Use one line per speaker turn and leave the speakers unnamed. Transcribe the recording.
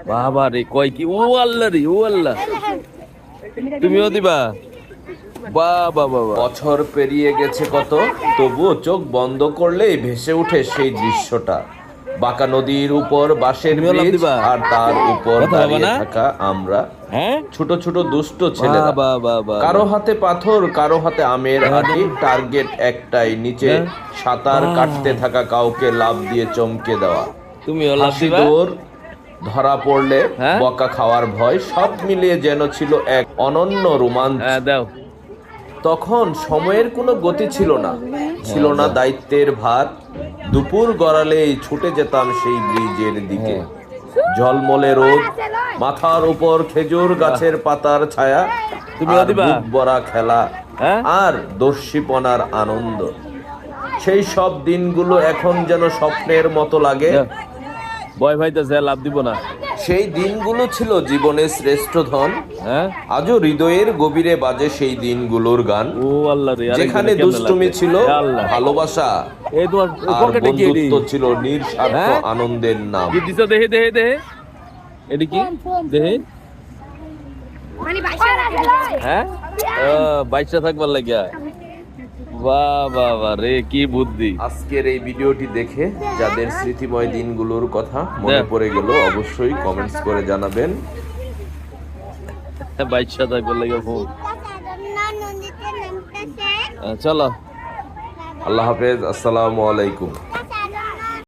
বাবা রে, কয় কি, ও আল্লাহ রে, ও আল্লাহ, তুমিও দিবা? বাবা বাবা, বছর পেরিয়ে গেছে কত, তবুও চোখ বন্ধ করলেই ভেসে ওঠে সেই দৃশ্যটা। বাঁকা নদীর উপর বাঁশের ব্রিজ, আর তার উপর দাঁড়িয়ে থাকা আমরা, ছোট ছোট দুষ্ট ছেলেরা। কারো হাতে পাথর, কারো হাতে আমের আটি, টার্গেট একটাই, নিচে সাঁতার কাটতে থাকা কাউকে লাফ দিয়ে চমকে দেওয়া। হাসি দৌড়, ধরা পড়লে বকা খাওয়ার ভয়, সব মিলিয়ে যেন ছিল এক অনন্য রোমাঞ্চ। তখন সময়ের কোনো গতি ছিল না, ছিল না দায়িত্বের ভার। দুপুর গড়ালেই ছুটে যেতাম সেই ব্রিজের দিকে। ঝলমলে রোদ, মাথার উপর খেজুর গাছের পাতার ছায়া, আর বুক ভরা খেলা আর দস্যিপনার আনন্দ। সেই সব দিনগুলো এখন যেন স্বপ্নের মতো লাগে। ভয় ভাইতেছে, লাভ দিব না। সেই দিনগুলো ছিল জীবনের শ্রেষ্ঠ ধন। আজও হৃদয়ের গভীরে বাজে সেই দিনগুলোর গান। ও আল্লাহ রে, যেখানে দুষ্টুমি ছিল ভালোবাসা, আর বন্ধুত্ব ছিল নিঃস্বার্থ আনন্দের নাম। কি দিছো? দেহে দেহে দেহে, এডি কি দেহে? হ্যাঁ, বাইশটা থাকবার লাগিয়া। বাহ বাহ বাহ রে, কি বুদ্ধি। আজকের এই ভিডিওটি দেখে যাদের স্মৃতিময় দিনগুলোর কথা মনে পড়ে গেল, অবশ্যই কমেন্টস করে জানাবেন। বাইশটা থাকবার লাগিয়া ফোন। চলো, আল্লাহ হাফেজ, আসসালামু আলাইকুম।